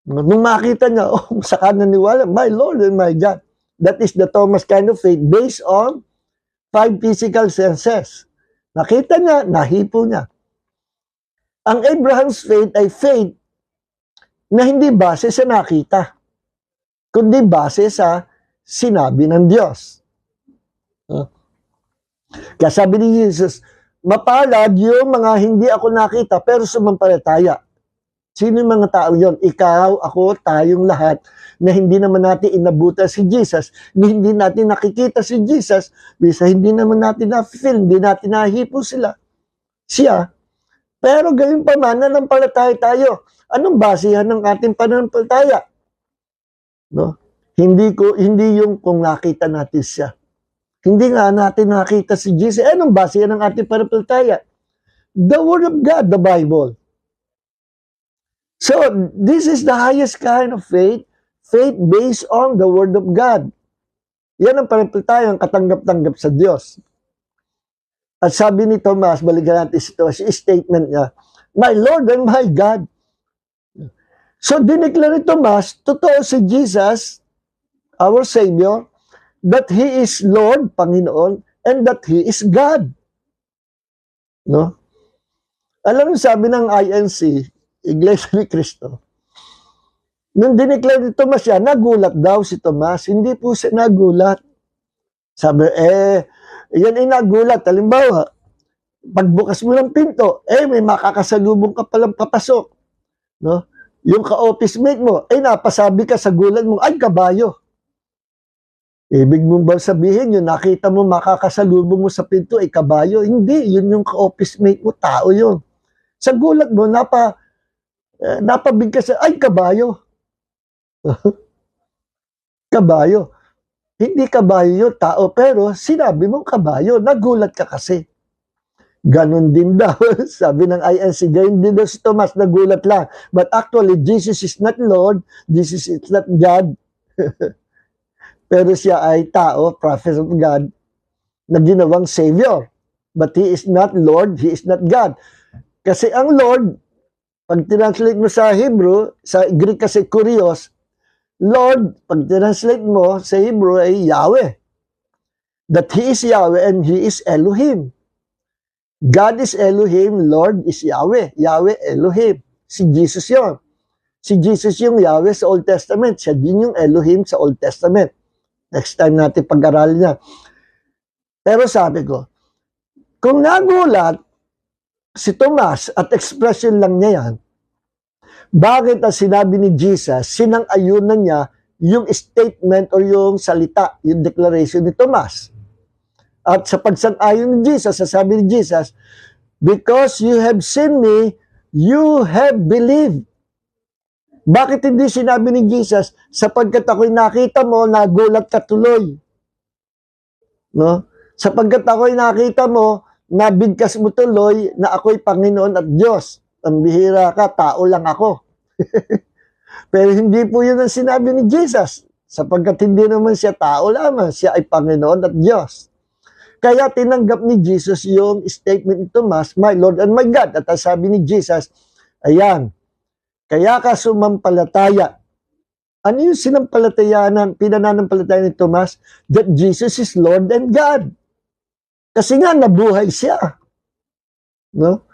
Nung makita niya, saka naniwala, my Lord and my God. That is the Thomas kind of faith based on 5 physical senses. Nakita niya, nahipo niya. Ang Abraham's faith ay faith na hindi base sa nakita, kundi base sa sinabi ng Diyos. Kaya sabi ni Jesus, mapalad yung mga hindi ako nakita pero sumampalataya. Sino yung mga tao yon? Ikaw, ako, tayong lahat na hindi naman natin inabutan si Jesus, hindi natin nakikita si Jesus, bisa hindi naman natin na-feel, hindi natin nahipo siya. Pero gayon pa man, nanampalataya tayo. Anong basehan ng ating pananampalataya? No? Hindi yung kung nakita natin siya. Hindi nga natin nakita si Jesus. Anong basehan ng ating pananampalataya? The Word of God, the Bible. So, this is the highest kind of faith based on the Word of God. Yan ang pananampalataya, ang katanggap-tanggap sa Diyos. At sabi ni Thomas, balikan natin ito, si statement niya, my Lord and my God. So, dineclare ni Thomas, totoo si Jesus, our Savior, that He is Lord, Panginoon, and that He is God. No? Alam mo, sabi ng INC, Iglesia ni Cristo, nung dineclare ni Thomas yan, nagulat daw si Thomas. Hindi po siya nagulat. Sabi, yan ay nagulat. Halimbawa, pagbukas mo ng pinto, may makakasalubong ka palang papasok. No? Yung ka-office mate mo, napasabi ka sa gulat mo, ay, kabayo. Ibig mo ba sabihin yun, nakita mo makakasalubong mo sa pinto, ay kabayo? Hindi, yun yung ka-office mate mo, tao yun. Sa gulat mo, napabigkas, ay, kabayo. Kabayo. Hindi kabayo yun, tao, pero sinabi mong kabayo, nagulat ka kasi. Ganon din daw, sabi ng INC, ganon din daw si Thomas, nagulat lang. But actually, Jesus is not Lord, Jesus is not God. Pero siya ay tao, prophet of God, na ginawang Savior. But He is not Lord, He is not God. Kasi ang Lord, pag tinranslate mo sa Hebrew, sa Greek kasi kurios, Lord, pag tinranslate mo sa Hebrew ay Yahweh. That He is Yahweh and He is Elohim. God is Elohim, Lord is Yahweh. Yahweh, Elohim. Si Jesus yun. Si Jesus yung Yahweh sa Old Testament. Siya din yung Elohim sa Old Testament. Next time natin pag-aralin niya. Pero sabi ko, kung nagulat si Thomas at expression lang niya yan, bakit ang sinabi ni Jesus, sinang-ayunan niya yung statement o yung salita, yung declaration ni Thomas. At sa pagsang-ayon ni Jesus, sasabi ni Jesus, because you have seen me, you have believed. Bakit hindi sinabi ni Jesus, sapagkat ako'y nakita mo, nagulat ka tuloy. No? Sapagkat ako'y nakita mo, nabigkas mo tuloy na ako'y Panginoon at Diyos. Ang bihira ka, tao lang ako. Pero hindi po yun ang sinabi ni Jesus. Sapagkat hindi naman siya tao lamang, siya ay Panginoon at Diyos. Kaya tinanggap ni Jesus yung statement ni Thomas, my Lord and my God. At ang sabi ni Jesus, ayan, kaya ka sumampalataya. Ano yung sinampalatayanan, pinananampalataya ni Thomas? That Jesus is Lord and God. Kasi nga, nabuhay siya. No?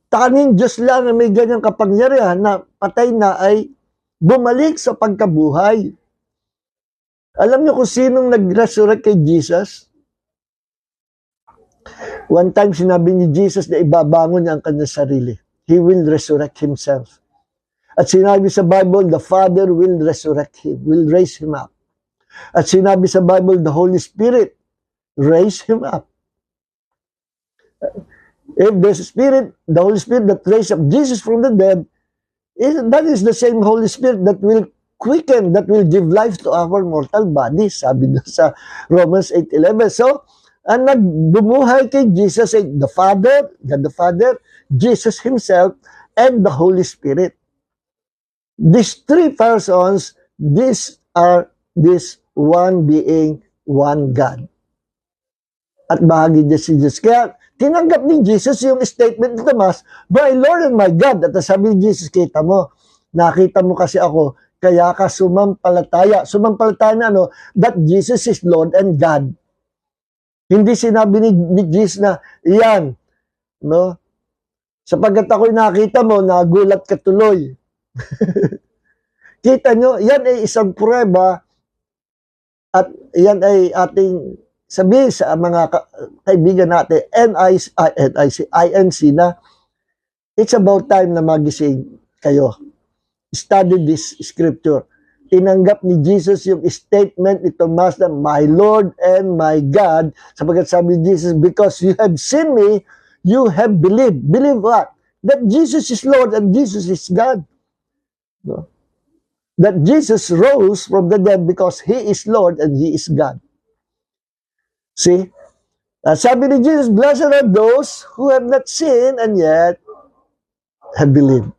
Tanging Diyos lang na may ganyang kapangyarihan na patay na ay bumalik sa pagkabuhay. Alam niyo kung sinong nag-resurrect kay Jesus? One time sinabi ni Jesus na ibabangon niya ang kanyang sarili. He will resurrect Himself. At sinabi sa Bible, the Father will resurrect Him, will raise Him up. At sinabi sa Bible, the Holy Spirit raise Him up. If the Holy Spirit that raised up Jesus from the dead, that is the same Holy Spirit that will quicken, that will give life to our mortal bodies, sabi doon sa Romans 8:11. So, ang nagbumuhay kay Jesus ay the Father, God the Father, Jesus Himself, and the Holy Spirit. These three persons, this one being, one God. At bahagi niya si Jesus. Kaya, tinanggap ni Jesus yung statement ni Thomas, my Lord and my God. At sabi ni Jesus, nakita mo kasi ako, kaya ka sumampalataya. Sumampalataya na that Jesus is Lord and God. Hindi sinabi ni Jesus na, yan, no? Sapagkat ako'y nakita mo, nagulat ka tuloy. Kita nyo, yan ay isang prueba at yan ay ating sabihin sa mga kaibigan natin, INC na, it's about time na magising kayo. Study this scripture. Tinanggap ni Jesus yung statement ni Thomas na, my Lord and my God, sapagkat sabi ni Jesus, because you have seen me, you have believed. Believe what? That Jesus is Lord and Jesus is God. No? That Jesus rose from the dead because He is Lord and He is God. See? Sabi ni Jesus, blessed are those who have not seen and yet have believed.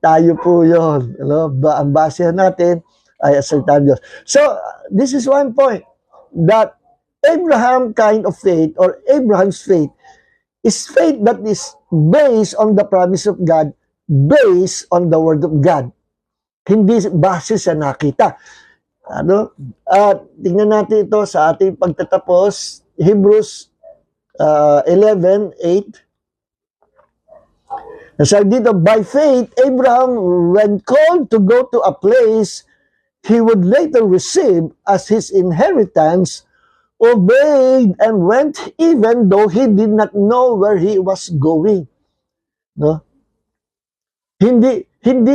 Tayo po yun. Ano? Ang basehan natin ay salita ng Diyos. So, this is one point that Abraham kind of faith or Abraham's faith is faith that is based on the promise of God, based on the Word of God. Hindi base sa nakita. Ano? Tingnan natin ito sa ating pagtatapos. Hebrews 11:8. Sabi dito, by faith, Abraham, when called to go to a place he would later receive as his inheritance, obeyed and went even though he did not know where he was going. No? Hindi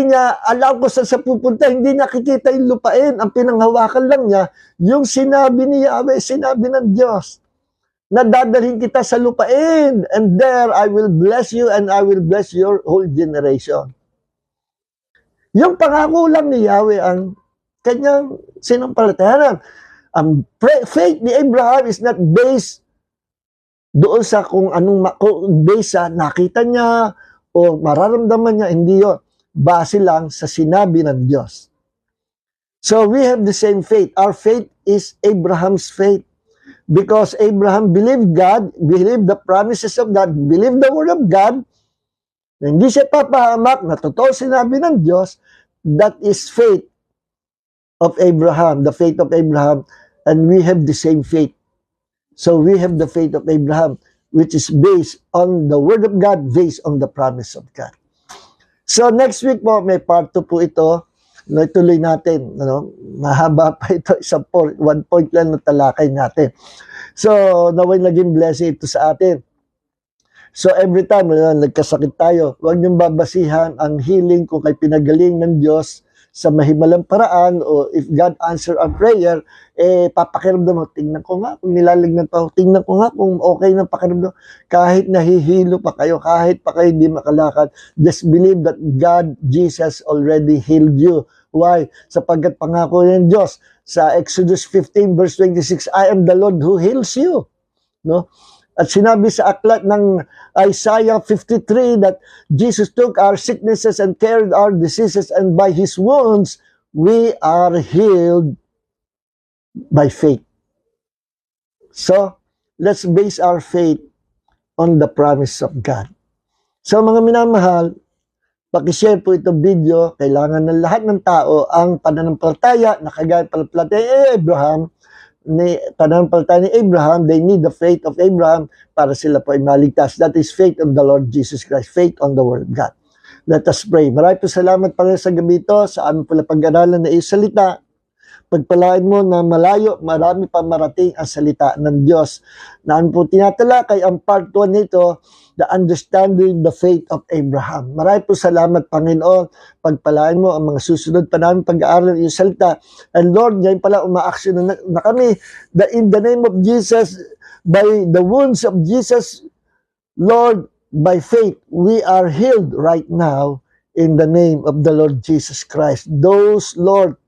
niya alam kung saan sa pupunta, hindi niya nakikita yung lupain. Ang pinanghawakan lang niya, yung sinabi ni Yahweh, sinabi ng Diyos, na dadalhin kita sa lupain, and there I will bless you and I will bless your whole generation. Yung pangako lang ni Yahweh ang kanyang sinampalatayanan. Ang faith ni Abraham is not based doon sa kung anong based sa nakita niya o mararamdaman niya, hindi yun. Base lang sa sinabi ng Diyos. So we have the same faith. Our faith is Abraham's faith. Because Abraham believed God, believed the promises of God, believed the word of God, hindi siya papahamak na totoo sinabi ng Diyos. That is faith of Abraham, the faith of Abraham, and we have the same faith. So we have the faith of Abraham, which is based on the word of God, based on the promise of God. So next week po, may part 2 po ito. No, ituloy natin, ano, mahaba pa ito, one point lang na talakay natin. So, naway naging blessing ito sa atin. So, every time nagkasakit tayo, huwag niyong babasihan ang healing kung kay pinagaling ng Diyos sa mahimalang paraan o if God answer our prayer, papakiramdam mo, tingnan ko nga kung nilalignan pa, tingnan ko nga kung okay na pakiramdam. Kahit nahihilo pa kayo, kahit pa kayo hindi makalakad, just believe that God, Jesus already healed you. Why? Sapagkat pangako ng Diyos sa Exodus 15 verse 26, I am the Lord who heals you. No? At sinabi sa aklat ng Isaiah 53 that Jesus took our sicknesses and carried our diseases, and by His wounds, we are healed by faith. So, let's base our faith on the promise of God. So, mga minamahal, pakishare po itong video. Kailangan ng lahat ng tao ang pananampalataya na kagaya pananampalataya ni Abraham, pananampalataya ni Abraham, they need the faith of Abraham para sila po ay maligtas. That is faith of the Lord Jesus Christ, faith on the Word of God. Let us pray. Maraming po salamat pa rin sa gabi ito, sa aming pala pag-aralan na isalita. Pagpalain mo na malayo, marami pa marating ang salita ng Diyos. Naan po tinatalakay ang part 1 nito, the understanding the faith of Abraham. Maraming po salamat, Panginoon. Pagpalain mo ang mga susunod pa namin pag-aaral ng iyong salita. And Lord, ngayon pala umaaksyon na kami that in the name of Jesus, by the wounds of Jesus, Lord, by faith, we are healed right now in the name of the Lord Jesus Christ. Those, Lord,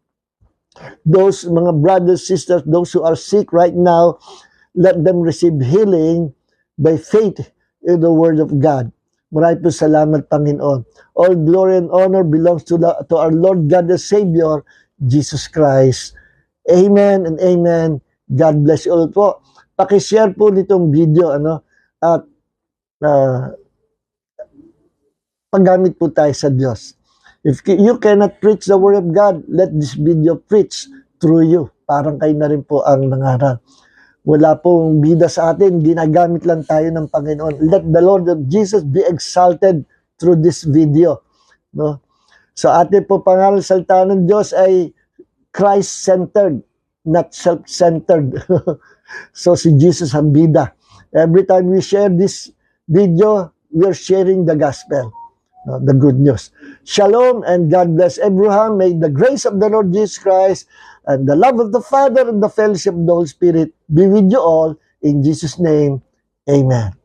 those mga brothers, sisters, those who are sick right now, let them receive healing by faith in the Word of God. Maraming po salamat, Panginoon. All glory and honor belongs to our Lord God the Savior, Jesus Christ. Amen and amen. God bless you all po. Pakishare po nitong video, at paggamit po tayo sa Diyos. If you cannot preach the Word of God, let this video preach through you. Parang kayo na rin po ang nangaral. Wala pong bida sa atin, ginagamit lang tayo ng Panginoon. Let the Lord of Jesus be exalted through this video. No? So ating po pangalan salita ng Diyos ay Christ-centered, not self-centered. So si Jesus ang bida. Every time we share this video, we are sharing the gospel, no, the good news. Shalom and God bless Abraham. May the grace of the Lord Jesus Christ and the love of the Father and the fellowship of the Holy Spirit be with you all. In Jesus' name, amen.